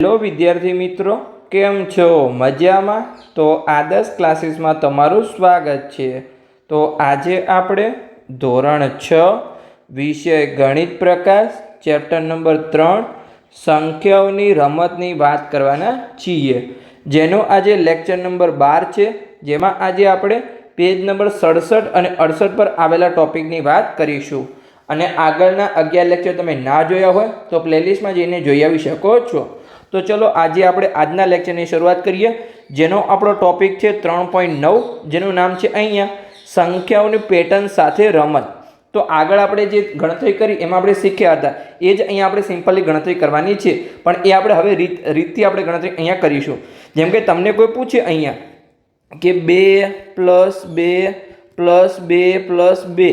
Hello વિદ્યાર્થી મિત્રો, કેમ છો? મજામાં? તો આદર્શ ક્લાસીસમાં તમારું સ્વાગત છે। તો આજે આપણે ધોરણ 6 વિષય ગણિત પ્રકાશ ચેપ્ટર નંબર 3 સંખ્યાઓની રમતની વાત કરવાના છીએ, જેનો આજે લેક્ચર નંબર 12 છે, જેમાં આજે આપણે પેજ નંબર 67 અને 68 પર આવેલા ટોપિકની વાત કરીશું। અને આગળના 11 લેક્ચર તમે ના જોયા હોય તો પ્લેલિસ્ટમાં જઈને જોઈ આવી શકો છો। તો ચલો આજે આપણે આજના લેક્ચરની શરૂઆત કરીએ, જેનો આપણો ટોપિક છે 3.9, જેનું નામ છે અહીંયા સંખ્યાઓની પેટર્ન સાથે રમત। તો આગળ આપણે જે ગણતરી કરી એમાં આપણે શીખ્યા હતા એ જ અહીંયા આપણે સિમ્પલી ગણતરી કરવાની છે, પણ એ આપણે હવે રીતથી આપણે ગણતરી અહીંયા કરીશું। જેમ કે તમને કોઈ પૂછે અહીંયા કે 2 + 2 + 2 + 2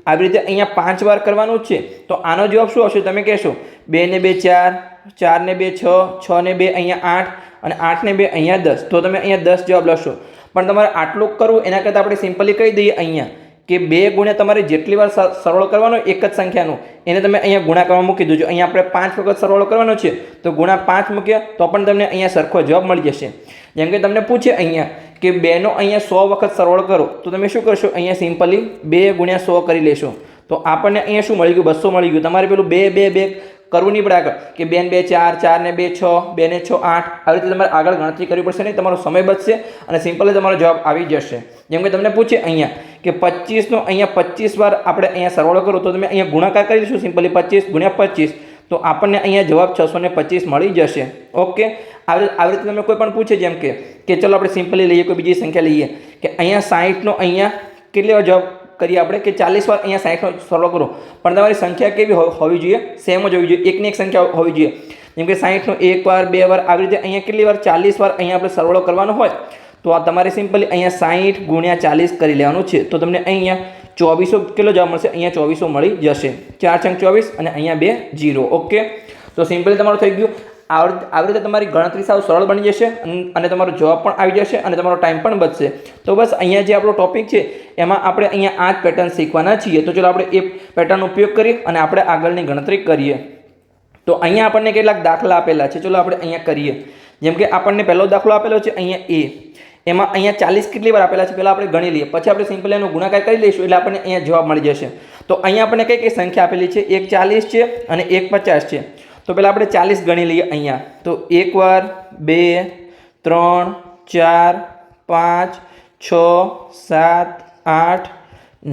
આવી રીતે અહીંયા 5 વાર કરવાનું છે, તો આનો જવાબ શું આવશે? તમે કહેશો 2 ને 2 4, 4 ને 2 6, 6 ને 2 અહીંયા 8 અને 8 ને 2 અહીંયા 10। તો તમે અહીંયા 10 જવાબ લખશો, પણ તમારે આટલું કરવું એના કરતાં આપણે સિમ્પલી કહી દઈએ અહીંયા કે 2 ગુણ્યા તમારે જેટલી વાર સરવાળો કરવાનો એક જ સંખ્યાનો એને તમે અહીંયા ગુણાકારમાં મૂકી દેજો। અહીંયા આપણે 5 વખત સરવાળો કરવાનો છે, તો ગુણા 5 મૂક્યા તો પણ તમને અહીંયા સરખો જવાબ મળી જશે। જેમ કે તમને પૂછે અહીંયા કે 2 નો અહીંયા 100 વખત સરવાળો કરો, તો તમે શું કરશો? અહીંયા સિમ્પલી 2 ગુણ્યા 100 કરી લેશો, તો આપણને અહીંયા શું મળી ગયું? 200 મળી ગયું। તમારે પેલું 2 2 2 કરવું નહીં પડે આગળ કે 2 ને 2 4, 4 ને 2 6, 2 ને 6 8, આવી રીતે તમારે આગળ ગણતરી કરવી પડશે નહીં, તમારો સમય બચશે અને સિમ્પલી તમારો જવાબ આવી જશે। જેમ કે તમને પૂછે અહીંયા કે 25 નો અહીંયા 25 વાર આપણે અહીંયા સરવાળો કરો, તો તમે અહીંયા ગુણાકાર કરી દઈશું સિમ્પલી 25 ગુણ્યા 25, તો આપણને અહીંયા જવાબ 625 મળી જશે। ઓકે, આવી રીતે તમે કોઈ પણ પૂછે જેમ કે ચલો આપણે સિમ્પલી લઈએ, કોઈ બીજી સંખ્યા લઈએ કે અહીંયા 60 નો અહીંયા કેટલી વાર જવાબ કરીએ આપણે કે 40 વાર અહીંયા 60 નો સરવાળો કરો, પણ તમારી સંખ્યા કેવી હોવી જોઈએ? સેમ જ હોવી જોઈએ, એકની એક સંખ્યા હોવી જોઈએ। જેમ કે 60 નો 1 વાર 2 વાર આવી રીતે અહીંયા કેટલી વાર? 40 વાર અહીંયા આપણે સરવાળો કરવાનો હોય, તો આ તમારે સિમ્પલી અહીંયા 60 ગુણ્યા 40 કરી લેવાનું છે, તો તમને અહીંયા 2400 કેટલો જવાબ મળશે? અહીંયા 2400 મળી જશે। 4 છંગ 24 અને અહીંયા 2 0। ઓકે, તો સિમ્પલી તમારું થઈ ગયું। આવી રીતે તમારી ગણતરી સાવ સરળ બની જશે અને તમારો જવાબ પણ આવી જશે અને તમારો ટાઈમ પણ બચશે। તો બસ અહીંયા જે આપણો ટોપિક છે એમાં આપણે અહીંયા આ જ પેટર્ન શીખવાના છીએ, તો ચલો આપણે એ પેટર્નનો ઉપયોગ કરી અને આપણે આગળની ગણતરી કરીએ। તો અહીંયા આપણને કેટલાક દાખલા આપેલા છે, ચલો આપણે અહીંયા કરીએ। જેમ કે આપણને પહેલો દાખલો આપેલો છે અહીંયા A, એમાં અહીંયા 40 કેટલી વાર આપેલા છે પહેલાં આપણે ગણી લઈએ, પછી આપણે સિમ્પલી એનો ગુણાકાર કરી લઈશું એટલે આપણને અહીંયા જવાબ મળી જશે। તો અહીંયા આપણને કઈ કઈ સંખ્યા આપેલી છે? એક 40 છે અને એક 50 છે। તો પહેલાં આપણે 40 ગણી લઈએ અહીંયા, તો 1 વાર 2 3 4 5 6 7 8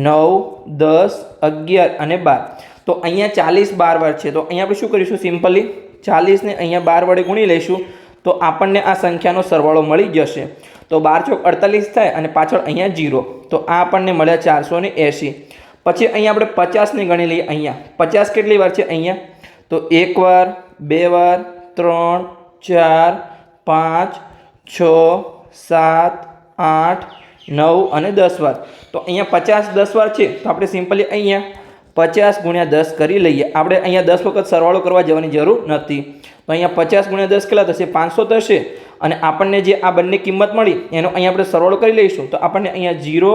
9 10 11 અને 12। તો અહીંયા 40 12 વાર છે, તો અહીંયા આપણે શું કરીશું? સિમ્પલી 40 ને અહીંયા 12 વડે ગુણી લઈશું, તો આપણને આ સંખ્યાનો સરવાળો મળી જશે। તો 12 ચોક 48 થાય અને પાછળ અહીંયા 0, તો આ આપણને મળ્યા 480। પછી અહીંયા આપણે 50 ને ગણી લઈએ। અહીંયા 50 કેટલી વાર છે? અહીંયા તો 1 વાર 2 વાર 3 4 5 6 7 8 9 અને 10 વાર। તો અહીંયા 50 10 વાર છે, તો આપણે સિમ્પલી અહીંયા 50 ગુણ્યા 10 કરી લઈએ। આપણે અહીંયા 10 વખત સરવાળો કરવા જવાની જરૂર નથી, તો અહીંયા 50 ગુણ્યા 10 કેટલા થશે? 500 થશે। અને આપણને જે આ બંને કિંમત મળી એનો અહીંયા આપણે સરવાળો કરી લઈશું, તો આપણને અહીંયા 0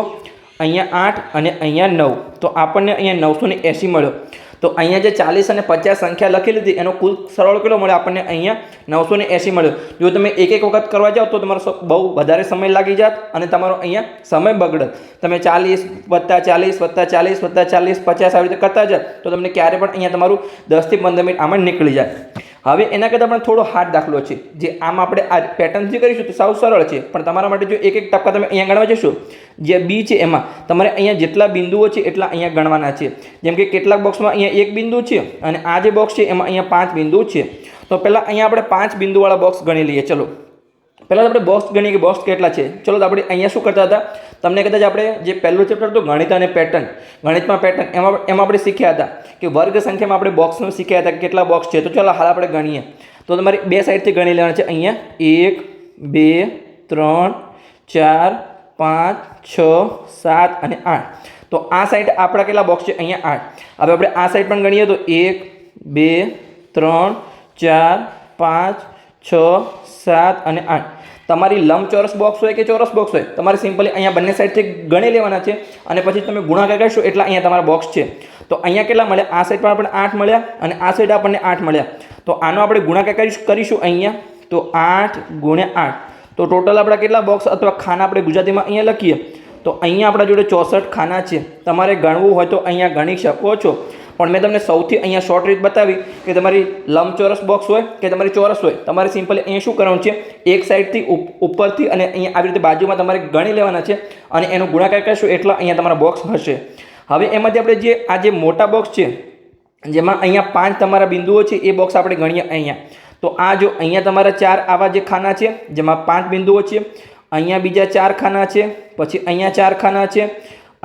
અહીંયા 8 અને અહીંયા 9, તો આપણને અહીંયા 980 મળ્યો। તો અહીંયા જે 40 અને 50 સંખ્યા લખેલી હતી એનો કુલ સરવાળો કેટલો મળ્યો? આપણને અહીંયા 980 મળ્યો। જો તમે એક એક વખત કરવા જાઓ તો તમારો બહુ વધારે સમય લાગી જાત અને તમારો અહીંયા સમય બગડત। તમે 40 + 40 + 40 + 40 50 આવી રીતે કરતા જાત તો તમને ક્યારે પણ અહીંયા તમારું 10 થી 15 મિનિટ આમાં નીકળી જાય। હવે એના કરતાં પણ થોડો હાર્ડ દાખલો છે, જે આમ આપણે આ પેટર્નથી કરીશું તો સાવ સરળ છે, પણ તમારા માટે જો એક એક ટપકા તમે અહીંયા ગણવા જશો, જે બી છે એમાં તમારે અહીંયા જેટલા બિંદુઓ છે એટલા અહીંયા ગણવાના છે। જેમ કે કેટલાક બોક્સમાં અહીંયા 1 બિંદુ છે અને આ જે બોક્સ છે એમાં અહીંયા 5 બિંદુ છે, તો પહેલાં અહીંયા આપણે 5 બિંદુવાળા બોક્સ ગણી લઈએ। ચલો પહેલાં આપણે બોક્સ ગણીએ કે બોક્સ કેટલા છે। ચલો તો આપણે અહીંયા શું કરતા હતા? તમને કદાચ આપણે જે પહેલું ચેપ્ટર હતું ગણિત અને પેટર્ન, ગણિતમાં પેટર્ન, એમાં આપણે શીખ્યા હતા કે વર્ગ સંખ્યામાં આપણે બોક્સનું શીખ્યા હતા કે કેટલા બોક્સ છે। તો ચાલો હાલ આપણે ગણીએ, તો તમારે બે સાઈડથી ગણી લેવાના છે। અહીંયા 1 2 3 4 5 6 7 અને 8, તો આ સાઈડ આપણા કેટલા બોક્સ છે? અહીંયા 8। હવે આપણે આ સાઈડ પણ ગણીએ તો 1 2 3 4 5 6 7 અને 8। તમારી લંબચોરસ બોક્સ હોય કે ચોરસ બોક્સ હોય, તમારે સિમ્પલી અહીંયા બંને સાઈડથી ગણી લેવાના છે અને પછી તમે ગુણાકાર કરશો એટલા અહીંયા તમારા બોક્સ છે। તો અહીંયા કેટલા મળ્યા? આ સાઈડ પર આપણને 8 મળ્યા અને આ સાઈડ આપણને 8 મળ્યા, તો આનો આપણે ગુણાકાર કરીશું અહીંયા તો 8 ગુણ્યા 8, તો ટોટલ આપણા કેટલા બોક્સ અથવા ખાના આપણે ગુજરાતીમાં અહીંયા લખીએ તો અહીંયા આપણા જોડે 64 ખાના છે. તમારે ગણવું હોય તો અહીંયા ગણી શકો છો, પણ મેં તમને સૌથી અહીંયા શોર્ટ રીત બતાવી કે તમારી લંબચોરસ બોક્સ હોય કે તમારી ચોરસ હોય, તમારે સિમ્પલી અહીંયા શું કરવાનું છે, એક સાઈડથી ઉપરથી અને અહીંયા આવી રીતે બાજુમાં તમારે ગણી લેવાના છે અને એનો ગુણાકાર કરશો એટલા અહીંયા તમારા બોક્સ હશે. હવે એમાંથી આપણે આ જે મોટા બોક્સ છે જેમાં અહીંયા 5 તમારા બિંદુઓ છે એ બોક્સ આપણે ગણીએ અહીંયા. તો આ જો અહીંયા તમારા 4 આવા જે ખાના છે જેમાં 5 બિંદુઓ છે, અહીંયા બીજા 4 ખાના છે, પછી અહીંયા 4 ખાના છે,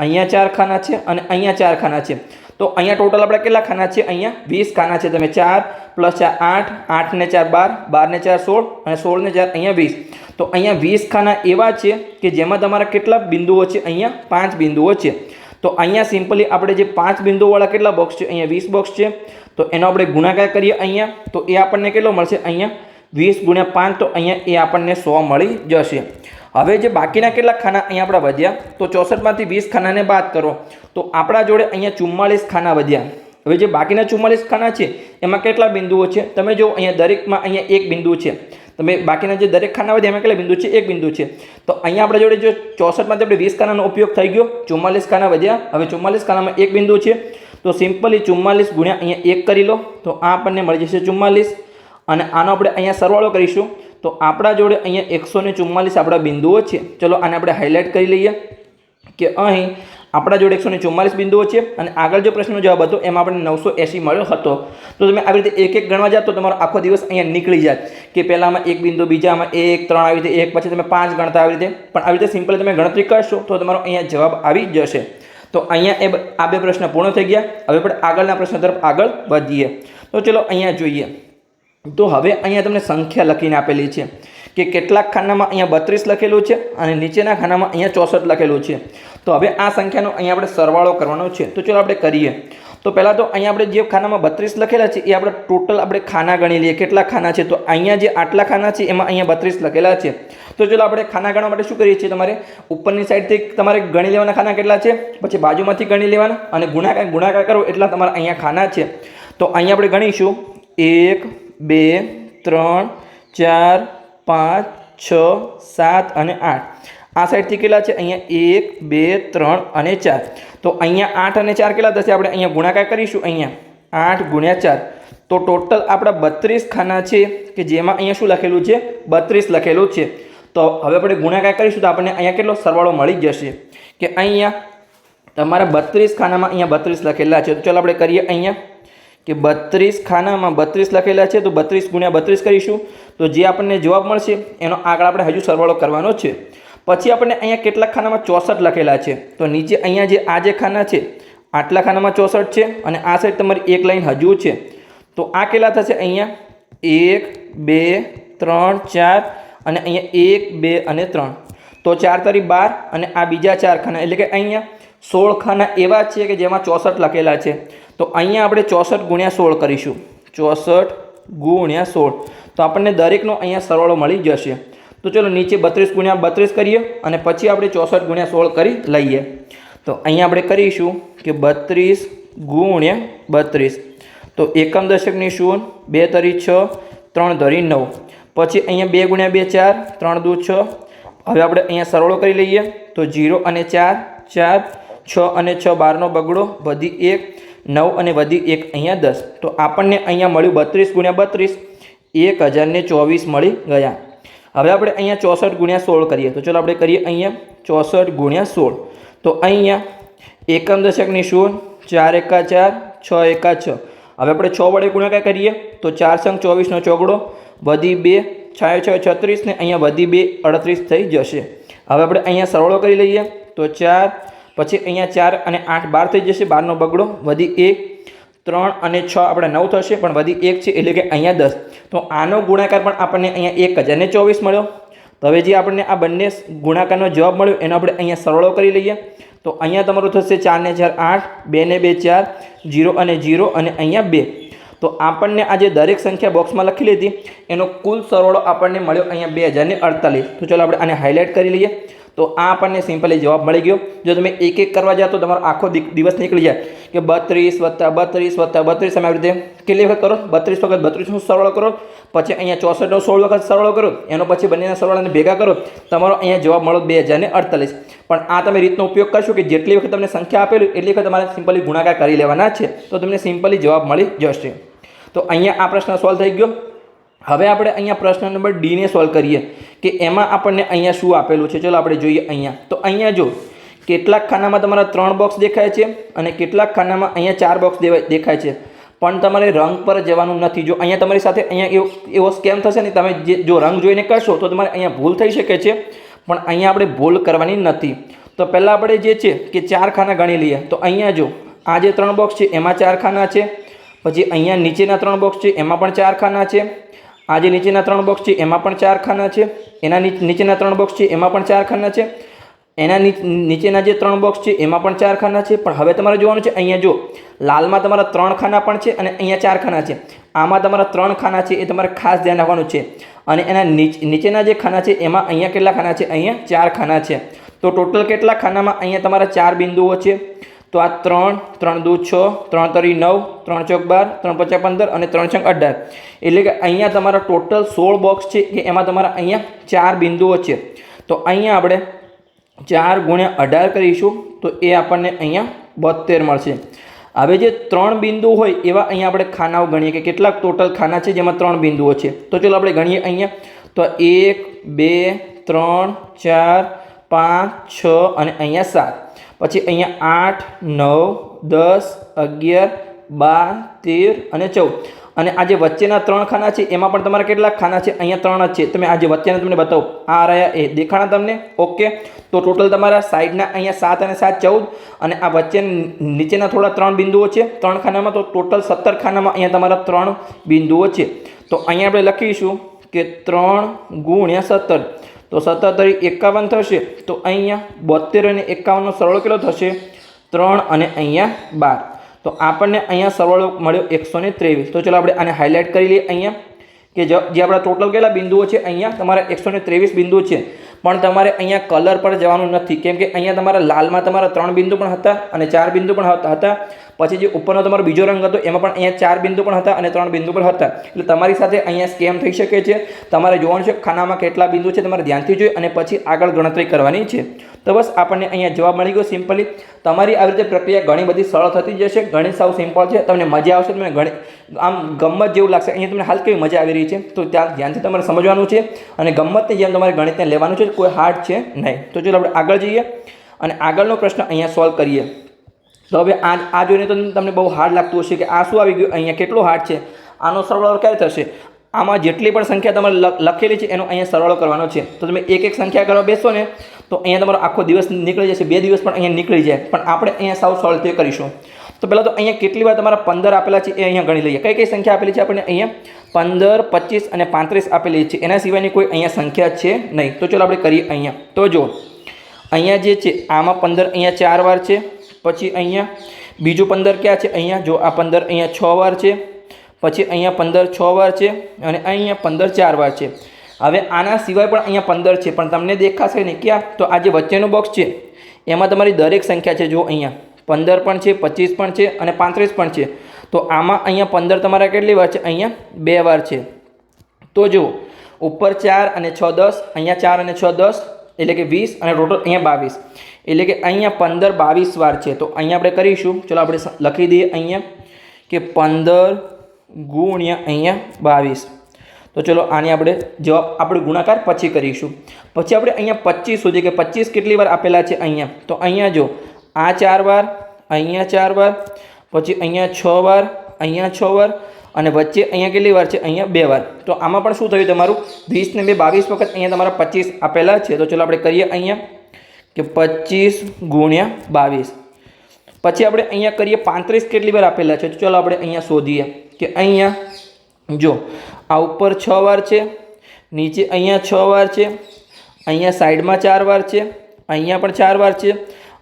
અહીંયા 4 ખાના છે અને અહીંયા 4 ખાના છે. તો અહીંયા ટોટલ આપણે કેટલા ખાના છે, અહીંયા 20 ખાના છે. તમે 4 + 4 8, 8 ને 4 12, 12 ને 4 16 અને 16 ને 4 અહીંયા 20. તો અહીંયા 20 ખાના એવા છે કે જેમાં તમારા કેટલા બિંદુઓ છે, અહીંયા 5 બિંદુઓ છે. તો અહીંયા સિમ્પલી આપણે જે 5 બિંદુવાળા કેટલા બોક્સ છે, અહીંયા 20 બોક્સ છે. તો એનો આપણે ગુણાકાર કરીએ અહીંયા તો એ આપણને કેટલો મળશે, અહીંયા 20 × 5, તો અહીંયા એ આપણને 100 મળી જશે. હવે જે બાકીના કેટલા ખાના અહીંયા આપણા વધ્યા, તો 64માંથી 20 ખાનાને બાદ કરો તો આપણા જોડે અહીંયા 44 ખાના વધ્યા. હવે જે બાકીના 44 ખાના છે એમાં કેટલા બિંદુઓ છે, તમે જો અહીંયા દરેકમાં અહીંયા એક બિંદુ છે. તમે બાકીના જે દરેક ખાના વધ્યા એમાં કેટલા બિંદુ છે, એક બિંદુ છે. તો અહીંયા આપણા જોડે જો 64માંથી આપણે 20 ખાનાનો ઉપયોગ થઈ ગયો, 44 ખાના વધ્યા. હવે 44 ખાનામાં એક બિંદુ છે તો સિમ્પલી 44 ગુણ્યા અહીંયા 1 કરી લો તો આ આપણને મળી જશે 44. અને આનો આપણે અહીંયા સરવાળો કરીશું તો આપણા જોડે અહીંયા 144 આપણા બિંદુઓ છે. ચલો આને આપણે હાઇલાઇટ કરી લઈએ કે અહીં આપણા જોડે 144 બિંદુઓ છે અને આગળ જે પ્રશ્નનો જવાબ હતો એમાં આપણે 980 મળ્યો હતો. તો તમે આવી રીતે એક એક ગણવા જાઓ તો તમારો આખો દિવસ અહીંયા નીકળી જાય કે પહેલામાં એક બિંદુ, બીજામાં 1, 3 આવી રીતે 1, પછી તમે 5 ગણતા આવી રીતે. પણ આવી રીતે સિમ્પલ તમે ગણતરી કરશો તો તમારો અહીંયા જવાબ આવી જશે. તો અહીંયા આ બે પ્રશ્ન પૂર્ણ થઈ ગયા. હવે આપણે આગળના પ્રશ્ન તરફ આગળ વધીએ. તો ચલો અહીંયા જોઈએ. તો હવે અહીંયા તમને સંખ્યા લખીને આપેલી છે કે કેટલાક ખાનામાં અહીંયા 32 લખેલું છે અને નીચેના ખાનામાં અહીંયા 64 લખેલું છે. તો હવે આ સંખ્યાનો અહીંયા આપણે સરવાળો કરવાનો છે. તો ચલો આપણે કરીએ. તો પહેલાં તો અહીંયા આપણે જે ખાનામાં 32 લખેલા છે એ આપણે ટોટલ આપણે ખાના ગણી લઈએ. કેટલા ખાના છે, તો અહીંયા જે આટલા ખાના છે એમાં અહીંયા 32 લખેલા છે. તો ચલો આપણે ખાના ગણવા માટે શું કરીએ છીએ, તમારે ઉપરની સાઈડથી તમારે ગણી લેવાના ખાના કેટલા છે, પછી બાજુમાંથી ગણી લેવાના અને ગુણાકાર કરો એટલા તમારા અહીંયા ખાના છે. તો અહીંયા આપણે ગણીશું 1, 2, 3, 4, 5, 6, 7 અને 8. આ સાઈડથી કેટલા છે, અહીંયા 1, 2, 3 અને 4. તો અહીંયા 8 અને 4 કેટલા થશે, આપણે અહીંયા ગુણાકાર કરીશું. અહીંયા 8 ગુણ્યા 4 તો ટોટલ આપણા 32 ખાના છે કે જેમાં અહીંયા શું લખેલું છે, 32 લખેલું છે. તો હવે આપણે ગુણાકાર કરીશું તો આપણને અહીંયા કેટલો સરવાળો મળી જશે કે અહીંયા તમારા 32 ખાનામાં અહીંયા 32 લખેલા છે. તો ચાલો આપણે કરીએ અહીંયા કે 32 ખાનામાં 32 લખેલા છે તો 32 ગુણ્યા 32 કરીશું તો જે આપણને જવાબ મળશે એનો આગળ આપણે હજુ સરવાળો કરવાનો છે. પછી આપણને અહીંયા કેટલાક ખાનામાં 64 લખેલા છે તો નીચે અહીંયા જે ખાના છે આટલા ખાનામાં 64 છે અને આ સાઈડ તમારી એક લાઈન હજુ છે. તો આ કેટલા થશે, અહીંયા 1, 2, 3, 4 અને અહીંયા 1, 2 અને 3. તો 4 × 12 અને આ બીજા 4 ખાના એટલે કે અહીંયા 16 ખાના એવા છે કે જેમાં 64 લખેલા છે. તો અહીંયા આપણે 64 ગુણ્યા 16 કરીશું. 64 ગુણ્યા 16 તો આપણને દરેકનો અહીંયા સરવાળો મળી જશે. તો ચલો નીચે 32 ગુણ્યા 32 કરીએ અને પછી આપણે 64 ગુણ્યા 16 કરી લઈએ. તો અહીંયા આપણે કરીશું કે 32 ગુણ્યા 32 તો એકમ દશકની 0, 2 × 6, 3 × 9. પછી અહીંયા 2 ગુણ્યા 2 4, 3 × 2 6. હવે આપણે અહીંયા સરવાળો કરી લઈએ તો 0 અને 4 4, 6 અને 6 12નો બગડો, વધી 1 9 અને વધી 1 અહીંયા 10. તો આપણને અહીંયા મળ્યું 32 ગુણ્યા 32 1024 મળી ગયા. હવે આપણે અહીંયા 64 ગુણ્યા 16 કરીએ. તો ચલો આપણે કરીએ અહીંયા 64 ગુણ્યા 16. તો અહીંયા એકમ દશકની 0, 4 × 4, 6 × 6. હવે આપણે 6 વડે ગુણાકાર કરીએ તો 4 × 24નો ચોગડો, વધી 2 6 × 6 36 ને અહીંયા વધી 2 38 થઈ જશે. હવે આપણે અહીંયા સરવાળો કરી લઈએ તો 4 પછી અહીંયા 4 અને 8 12 થઈ જશે, 12નો બગડો, વધી 1 3 અને 6 આપણે 9 થશે પણ વધી 1 છે એટલે કે અહીંયા 10. તો આનો ગુણાકાર પણ આપણને અહીંયા 1024 મળ્યો. તો હવે જે આપણને આ બંને ગુણાકારનો જવાબ મળ્યો એનો આપણે અહીંયા સરવાળો કરી લઈએ. તો અહીંયા તમારું થશે 4 ને 4 8, 2 ને 2 4, 0 અને 0 અને અહીંયા 2. તો આપણને આ જે દરેક સંખ્યા બોક્સમાં લખી લીધી એનો કુલ સરવાળો આપણને મળ્યો અહીંયા 2048. તો ચાલો આપણે આને હાઇલાઇટ કરી લઈએ. તો આ આપણને સિમ્પલી જવાબ મળી ગયો. જો તમે એક એક કરવા જાઓ તો તમારો આખો દિવસ નીકળી જાય કે 32 + 32 + 32 તમે આવી રીતે કેટલી વખત કરો 32 વખત 32નો સરવાળો કરો, પછી અહીંયા 64 નો 16 વખત સરવાળો કરો, એનો પછી બંનેના સરવાળાને ભેગા કરો, તમારો અહીંયા જવાબ મળો 2048. પણ આ તમે રીતનો ઉપયોગ કરશો કે જેટલી વખત તમને સંખ્યા આપેલી એટલી વખત તમારે સિમ્પલી ગુણાકાર કરી લેવાના છે, તો તમને સિમ્પલી જવાબ મળી જશે. તો અહીંયા આ પ્રશ્ન સોલ્વ થઈ ગયો. હવે આપણે અહીંયા પ્રશ્ન નંબર ડી ને સોલ્વ કરીએ કે એમાં આપણને અહીંયા શું આપેલું છે. ચલો આપણે જોઈએ અહીંયા. તો અહીંયા જો કેટલાક ખાનામાં તમારા 3 બોક્સ દેખાય છે અને કેટલાક ખાનામાં અહીંયા 4 બોક્સ દેખાય છે, પણ તમારે રંગ પર જવાનું નથી. જો અહીંયા તમારી સાથે અહીંયા એવો સ્કેમ થશે ને, તમે જો રંગ જોઈને કરશો તો તમારે અહીંયા ભૂલ થઈ શકે છે, પણ અહીંયા આપણે ભૂલ કરવાની નથી. તો પહેલાં આપણે જે છે કે 4 ખાના ગણી લઈએ. તો અહીંયા જો આ જે 3 બોક્સ છે એમાં 4 ખાના છે, પછી અહીંયા નીચેના 3 બોક્સ છે એમાં પણ 4 ખાના છે, આ જે નીચેના 3 બોક્સ છે એમાં પણ 4 ખાના છે, એના નીચેના 3 બોક્સ છે એમાં પણ 4 ખાના છે, એના નીચેના જે 3 બોક્સ છે એમાં પણ 4 ખાના છે. પણ હવે તમારે જોવાનું છે અહીંયા જો લાલમાં તમારા 3 ખાના પણ છે અને અહીંયા 4 ખાના છે. આમાં તમારા 3 ખાના છે એ તમારે ખાસ ધ્યાન રાખવાનું છે. અને એના નીચેના જે ખાના છે એમાં અહીંયા કેટલા ખાના છે? અહીંયા 4 ખાના છે. તો ટોટલ કેટલા ખાનામાં અહીંયા તમારા 4 બિંદુઓ છે? તો આ 3, 3 દુ 6, 3 તરી 9, 3 ચોક 12, 3 પંચા 15 અને 3 છંગ 18. એટલે કે અહીંયા તમારા ટોટલ 16 બોક્સ છે કે એમાં તમારા અહીંયા 4 બિંદુઓ છે. તો અહીંયા આપણે 4 × 18 કરીશું તો એ આપણને અહીંયા 72 મળશે. હવે જે 3 બિંદુ હોય એવા અહીંયા આપણે ખાનાઓ ગણીએ કે કેટલાક ટોટલ ખાના છે જેમાં 3 બિંદુઓ છે. તો ચલો આપણે ગણીએ અહીંયા. તો 1, 2, 3, 4, 5, 6 અને અહીંયા 7. પછી અહીંયા 8, 9, 10, 11, 12, 13 અને 14. અને આ જે વચ્ચેના 3 ખાના છે એમાં પણ તમારા કેટલા ખાના છે? અહીંયા 3 જ છે. તમે આ જે વચ્ચેના તમને બતાવો, આ રહ્યા એ દેખાણા તમને? ઓકે. તો ટોટલ તમારા સાઈડના અહીંયા 7 અને 7 14, અને આ વચ્ચે નીચેના થોડા 3 બિંદુઓ છે 3 ખાનામાં. તો ટોટલ 17 ખાનામાં અહીંયા તમારા 3 બિંદુઓ છે. તો અહીંયા આપણે લખીશું કે 3 × 17. તો 17 તરી 51 થશે. તો અહીંયા 72 અને 51નો સરવાળો કેટલો થશે? 3 અને અહીંયા 12. તો આપણને અહીંયા સરવાળો મળ્યો 123. તો ચલો આપણે આને હાઇલાઇટ કરી લઈએ અહીંયા કે જે આપણા ટોટલ કેટલા બિંદુઓ છે? અહીંયા તમારા 123 બિંદુ છે. પણ તમારે અહીંયા કલર પર જવાનું નથી, કેમ કે અહીંયા તમારા લાલમાં તમારા 3 બિંદુ પણ હતા અને 4 બિંદુ પણ હતા. પછી જે ઉપરનો તમારો બીજો રંગ હતો એમાં પણ અહીંયા 4 બિંદુ પણ હતા અને 3 બિંદુ પણ હતા. એટલે તમારી સાથે અહીંયા સ્કેમ થઈ શકે છે. તમારે જોવાનું છે ખાનામાં કેટલા બિંદુ છે, તમારે ધ્યાનથી જોઈએ અને પછી આગળ ગણતરી કરવાની છે. તો બસ આપણને અહીંયા જવાબ મળી ગયો સિમ્પલી. તમારી આવી રીતે પ્રક્રિયા ઘણી બધી સરળ થતી જશે. ગણિત સાવ સિમ્પલ છે, તમને મજા આવશે, તમને આમ ગમત જેવું લાગશે. અહીંયા તમને હાલ કેવી મજા આવી રહી છે, તો ત્યાં ધ્યાનથી તમારે સમજવાનું છે અને ગમતની જેમ તમારે ગણિતને લેવાનું છે, કોઈ હાર્ડ છે નહીં. તો ચલો આપણે આગળ જઈએ અને આગળનો પ્રશ્ન અહીંયા સોલ્વ કરીએ. તો હવે આ જોઈને તો તમને બહુ હાર્ડ લાગતું હશે કે આ શું આવી ગયું, અહીંયા કેટલો હાર્ડ છે, આનો સરવાળો ક્યારે થશે? આમાં જેટલી પણ સંખ્યા તમારે લખેલી છે એનો અહીંયા સરવાળો કરવાનો છે. તો તમે એક એક સંખ્યા કરવા બેસો ને તો અહીંયા તમારો આખો દિવસ નીકળી જશે, 2 દિવસ પણ અહીંયા નીકળી જાય. પણ આપણે અહીંયા સાવ સરળ તે કરીશું. તો પહેલાં તો અહીંયા કેટલી વાર તમારા 15 આપેલા છે એ અહીંયા ગણી લઈએ. કઈ કઈ સંખ્યા આપેલી છે આપણને? અહીંયા 15, 25 અને 35 આપેલી છે. એના સિવાયની કોઈ અહીંયા સંખ્યા છે નહીં. તો ચલો આપણે કરીએ અહીંયા. તો જો અહીંયા જે છે આમાં 15 અહીંયા 4 વાર છે. પછી અહીંયા બીજું 15 ક્યાં છે? અહીંયા જો આ 15 અહીંયા 6 વાર છે. પછી અહીંયા 15 6 વાર છે અને અહીંયા 15 4 વાર છે. હવે આના સિવાય પણ અહીંયા 15 છે, પણ તમને દેખાશે ને ક્યાં? તો આ જે વચ્ચેનું બોક્સ છે એમાં તમારી દરેક સંખ્યા છે. જો અહીંયા 15 પણ છે, 25 પણ છે અને 35 પણ છે. તો આમાં અહીંયા 15 તમારા કેટલી વાર છે? અહીંયા 2 વાર છે. તો જુઓ ઉપર 4 અને 6 10, અહીંયા 4 અને 6 10 એટલે કે 20 અને ટોટલ અહીંયા 22. એટલે કે અહીંયા 15 22 વાર છે. તો અહીંયા આપણે કરીશું, ચલો આપણે લખી દઈએ અહીંયા કે 15 × અહીંયા 22. તો ચલો આને આપણે જવાબ આપણે ગુણાકાર પછી કરીશું. પછી આપણે અહીંયા 25 સુધી કે 25 કેટલી વાર આપેલા છે અહીંયા? તો અહીંયા જો આ 4 વાર, અહીંયા 4 વાર, પછી અહીંયા 6 વાર, અહીંયા 6 વાર અને વચ્ચે અહીંયા કેટલી વાર છે? અહીંયા 2 વાર. તો આમાં પણ શું થયું તમારું 20 ને 2 22 વખત અહીંયા તમારા 25 આપેલા છે. તો ચલો આપણે કરીએ અહીંયા કે 25 × 22. પછી આપણે અહીંયા કરીએ 35 કેટલી વાર આપેલા છે? તો ચલો આપણે અહીંયા શોધીએ કે અહીંયા જો આ ઉપર 6 વાર છે, નીચે અહીંયા 6 વાર છે, અહીંયા સાઈડમાં 4 વાર છે, અહીંયા પણ 4 વાર છે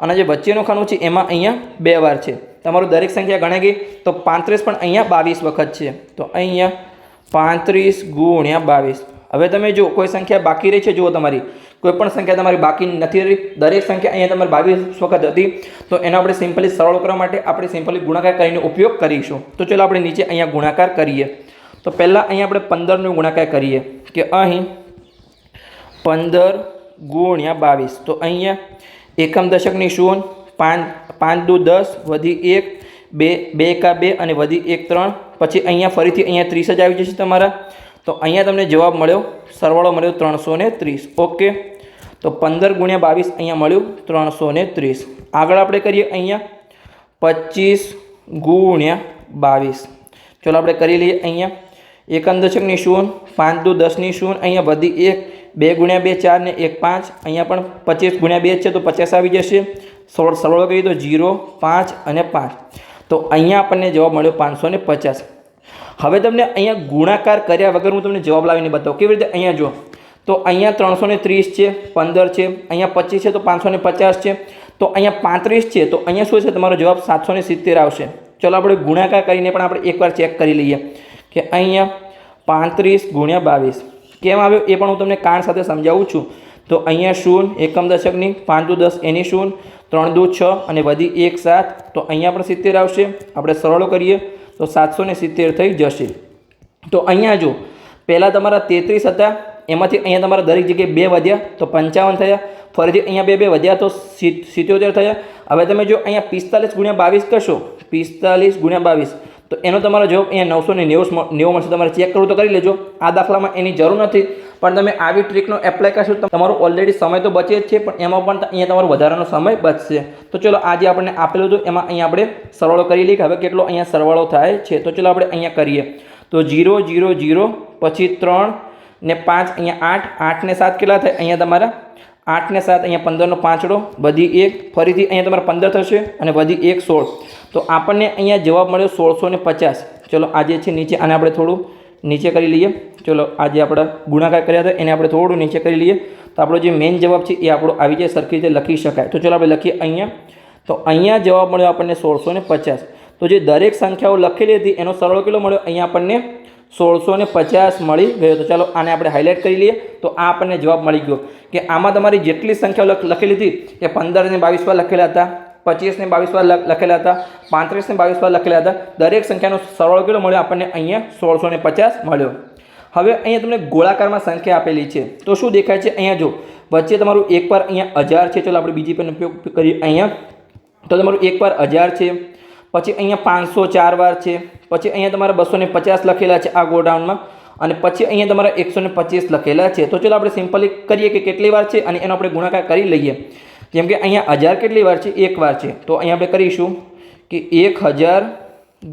અને જે વચ્ચેનું ખાનું છે એમાં અહીંયા 2 વાર છે. તમારું દરેક સંખ્યા ગણાઈ ગઈ. તો 35 પણ અહીંયા 22 વખત છે. તો અહીંયા 35 × 22. હવે તમે જો કોઈ સંખ્યા બાકી રહી છે, જુઓ તમારી કોઈ પણ સંખ્યા તમારી બાકી નથી રહી, દરેક સંખ્યા અહીંયા તમારી 22 વખત હતી, તો એનો આપણે સિમ્પલી સરળ કરવા માટે આપણે સિમ્પલી ગુણાકાર કરીને ઉપયોગ કરીશું. તો ચલો આપણે નીચે અહીંયા ગુણાકાર કરીએ. તો પહેલાં અહીંયા આપણે 15નો ગુણાકાર કરીએ કે અહીં 15 ગુણ્યા 22. તો અહીંયા એકમ દશકની શૂન્ય, 5 દુ 10 વધી 1, 2 એકા 2 અને વધી 1 3. પછી અહીંયા ફરીથી અહીંયા 30 જ આવી જશે તમારા. તો અહીંયા તમને જવાબ મળ્યો, સરવાળો મળ્યો 330. ઓકે, તો 15 ગુણ્યા 22 અહીંયા મળ્યું 330. આગળ આપણે કરીએ અહીંયા 25 ગુણ્યા 22. ચલો આપણે કરી લઈએ. અહીંયા એકમ દશકની શૂન્ય, 5 દુ 10ની શૂન્ય, અહીંયા વધી 1, 2 ગુણ્યા 2 4 ને 1 5. અહીંયા પણ 25 ગુણ્યા 2 છે તો 50 આવી જશે. સરવાળો કરીએ તો 0, 5 અને 5. તો અહીંયા આપણને જવાબ મળ્યો 550. હવે તમને અહીંયા ગુણાકાર કર્યા વગર હું તમને જવાબ લાવીને બતાવું કેવી રીતે. અહીંયા જો, તો અહીંયા 330 છે, 15 છે, અહીંયા 25 છે તો 550 છે, તો અહીંયા 35 છે, તો અહીંયા શું છે તમારો જવાબ 770 આવશે. ચલો આપણે ગુણાકાર કરીને પણ આપણે એકવાર ચેક કરી લઈએ કે અહીંયા 35 ગુણ્યા 22 કેમ આવ્યો એ પણ હું તમને કારણ સાથે સમજાવું છું. તો અહીંયા શૂન્ય, એકમ દશકની 5 દુ 10 એની શૂન્ય, 3 દુ 6 અને વધી 1 7. તો અહીંયા પણ 70 આવશે. આપણે સરળો કરીએ તો 770 થઈ જશે. તો અહીંયા જો પહેલાં તમારા 33 હતા, એમાંથી અહીંયા તમારા દરેક જગ્યાએ 2 વધ્યા તો 55 થયા, ફરીથી અહીંયા 2 વધ્યા તો 77 થયા. હવે તમે જો અહીંયા 45 ગુણ્યા 22 કરશો, 45 ગુણ્યા 22, તો એનો તમારો જવાબ અહીંયા 990 મળશે. તમારે ચેક કરવું તો કરી લેજો. આ દાખલામાં એની જરૂર નથી, પણ તમે આવી ટ્રીકનો એપ્લાય કરશો તો તમારો ઓલરેડી સમય તો બચે જ છે, પણ એમાં પણ અહીંયા તમારો વધારાનો સમય બચશે. તો ચલો આજે આપણને આપેલું હતું એમાં અહીંયા આપણે સરવાળો કરી લઈએ. હવે કેટલો અહીંયા સરવાળો થાય છે, તો ચલો આપણે અહીંયા કરીએ. તો 0 0 0 પછી 3 ને 5 અહીંયા 8, 8 ને 7 કેટલા થાય અહીંયા તમારા 8 ને 7 અહીંયા 15નો પાંચડો વધી 1, ફરીથી અહીંયા તમારા 15 થશે અને વધી 1 16. તો આપણને અહીંયા જવાબ મળ્યો 1650. ચલો આજે છે નીચે આને આપણે થોડું નીચે કરી લઈએ. ચલો આજે આપણે ગુણાકાર કર્યા હતા એને આપણે થોડું નીચે કરી લઈએ. તો આપણો જે મેઇન જવાબ છે એ આપણો આવી જાય, સરખી રીતે લખી શકાય. તો ચલો આપણે લખીએ અહીંયા. તો અહીંયા જવાબ મળ્યો આપણને 1650. તો જે દરેક સંખ્યાઓ લખેલી હતી એનો સરવાળો કેટલો મળ્યો, અહીંયા આપણને 1650 મળી ગયો. તો ચાલો આને આપણે હાઇલાઇટ કરી લઈએ. તો આ આપણને જવાબ મળી ગયો કે આમાં તમારી જેટલી સંખ્યાઓ લખેલી હતી કે 15 ને 22 વાર લખેલા હતા, 25 ને 22 વાર લખેલા હતા, 35 ને 22 વાર લખેલા હતા, દરેક સંખ્યાનો સરવાળો કેટલો મળ્યો આપણને અહીંયા 1650 મળ્યો. હવે અહીંયા તમને ગોળાકારમાં સંખ્યા આપેલી છે તો શું દેખાય છે અહીંયા જો વચ્ચે તમારું એક વાર અહીંયા 1000 છે. ચલો આપણે બીજી પણ ઉપયોગ કરીએ અહીંયા. તો તમારું એક વાર 1000 છે, પછી અહીંયા 504 વાર છે, પછી અહીંયા તમારા 250 લખેલા છે આ ગોડાઉનમાં, અને પછી અહીંયા તમારા 125 લખેલા છે. તો ચલો આપણે સિમ્પલી કરીએ કે કેટલી વાર છે અને એનો આપણે ગુણાકાર કરી લઈએ. જેમ કે અહીંયા 1000 કેટલી વાર છે, એક વાર છે, તો અહીંયા આપણે કરીશું કે 1000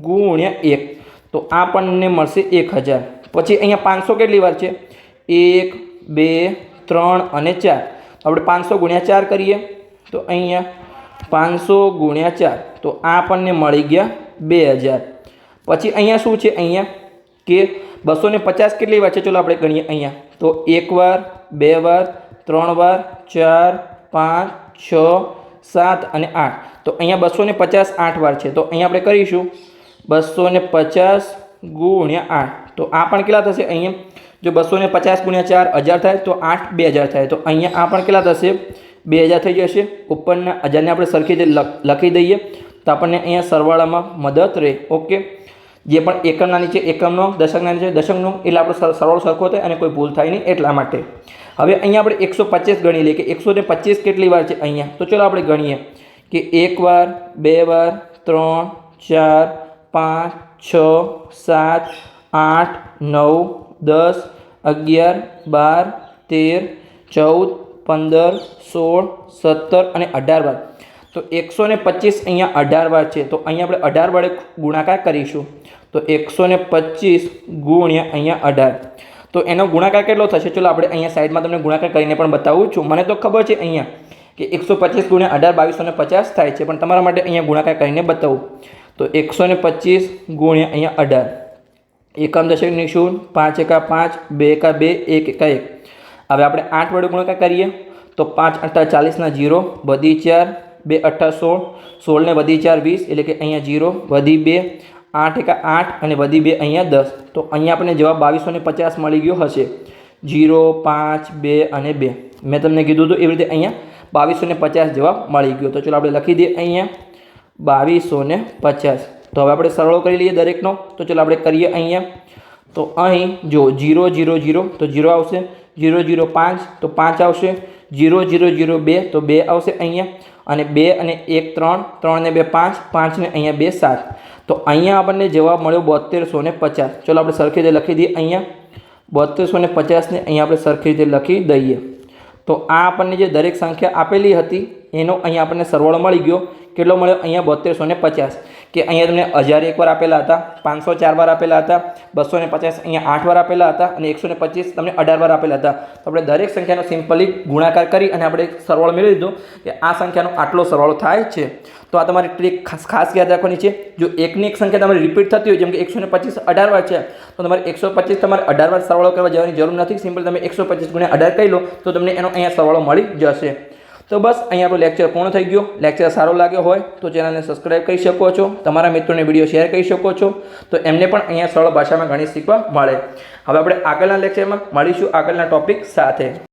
ગુણ્યા 1, તો આપણને મળશે 1000. પછી અહીંયા 500 કેટલી વાર છે, 1 2 3 અને 4. આપણે 500 ગુણ્યા 4 કરીએ તો અહીંયા 500 ગુણ્યા 4, તો આપણને મળી ગયા 2000. પછી અહીંયા શું છે અહીંયા કે 250 કેટલી વાર છે, ચલો આપણે ગણીએ અહીંયા. તો 1 વાર, 2 વાર, 3 વાર, 4 5 6 7 અને 8. તો અહીંયા 250 8 વાર છે. તો અહીંયા આપણે કરીશું 250 ગુણ્યા 8. તો આ પણ કેટલા થશે અહીંયા, જો 250 ગુણ્યા 4 1000 થાય તો 8 2000 થાય. તો અહીંયા આ પણ કેટલા થશે 2000 થઈ જશે. ઉપરના 1000ને આપણે સરખી રીતે લખી દઈએ તો આપણને અહીંયા સરવાળામાં મદદ રહે. ઓકે, જે પણ એકમના નીચે એકમનો, દશકના નીચે દશકનો, એટલે આપણો સરવાળો સરખો થાય અને કોઈ ભૂલ થાય નહીં એટલા માટે. હવે અહીંયા આપણે 125 ગણી લઈએ કે 125 કેટલી વાર છે અહીંયા. તો ચલો આપણે ગણીએ કે 1 વાર, 2 વાર, 3 4 5 6 7 8 9 10 11 12 13 14 15 16 17 અને 18 વાર. તો 125 અહીંયા 18 વાર છે. તો અહીંયા આપણે 18 વડે ગુણાકાર કરીશું. તો 125 ગુણ્યા અહીંયા 18, તો એનો ગુણાકાર કેટલો થશે, ચલો આપણે અહીંયા સાઈડમાં તમને ગુણાકાર કરીને પણ બતાવું છું. મને તો ખબર છે અહીંયા કે 125 ગુણ્યા 18 2250 થાય છે, પણ તમારા માટે અહીંયા ગુણાકાર કરીને બતાવું. તો 125 ગુણ્યા અહીંયા 18, એકમ દશકની શૂન્ય, 5 એકા 5, 2 એકા 2, 1 એકા 1. હવે આપણે 8 વડે ગુણાકાર કરીએ તો 5 8 40 ના 0 વધી 4, 2 8 16, 16 ને વધી 4 20, એટલે કે અહીંયા 0 વધી 2, 8 એકા 8 અને વધી 2 અહીંયા 10. તો અહીંયા આપણને જવાબ 2250 મળી ગયો હશે. 0, 5, 2 અને 2. મેં તમને કીધું હતું એવી રીતે અહીંયા 2250 જવાબ મળી ગયો. તો ચલો આપણે લખી દઈએ અહીંયા 2250. તો હવે આપણે સરળો કરી લઈએ દરેકનો. તો ચલો આપણે કરીએ અહીંયા. તો અહીં જો 0, 0, 0 તો 0 આવશે, 0, 0, 5 તો 5 આવશે, 0, 0, 0, 2 તો 2 આવશે અહીંયા, અને 2 અને 1 3, 3 ને 2 5, 5 ને અહીંયા 2 7. તો અહીંયા આપણને જવાબ મળ્યો 7250. ચલો આપણે સરખી રીતે લખી દઈએ અહીંયા 7250 ને અહીંયા આપણે સરખી રીતે લખી દઈએ. તો આ આપણને જે દરેક સંખ્યા આપેલી હતી એનો અહીંયા આપણને સરવાળો મળી ગયો. કેટલો મળ્યો અહીંયા 7250. કે અહીંયા તમને 1000 એકવાર આપેલા હતા, 500 4 વાર આપેલા હતા, 250 અહીંયા 8 વાર આપેલા હતા, અને 125 તમને 18 વાર આપેલા હતા. તો આપણે દરેક સંખ્યાનો સિમ્પલી ગુણાકાર કરી અને આપણે સરવાળો મેળવી લીધો કે આ સંખ્યાનો આટલો સરવાળો થાય છે. તો આ તમારી ટ્રીક ખાસ યાદ રાખવાની છે. જો એકની એક સંખ્યા તમારી રિપીટ થતી હોય, જેમ કે 125 18 વાર છે, તો તમારે 125 તમારે 18 વાર સરવાળો કરવા જવાની જરૂર નથી. સિમ્પલ તમે 125 ગુણ્યા 18 કહી લો તો તમને એનો અહીંયા સરવાળો મળી જશે. તો બસ અહીંયા આપણો લેક્ચર પૂર્ણ થઈ ગયો. લેક્ચર સારો લાગ્યો હોય તો ચેનલને સબસ્ક્રાઈબ કરી શકો છો, તમારા મિત્રોને વિડીયો શેર કરી શકો છો, તો એમને પણ અહીંયા સરળ ભાષામાં ગણિત શીખવા મળે. હવે આપણે આગળના લેક્ચરમાં મળીશું આગળના ટોપિક સાથે.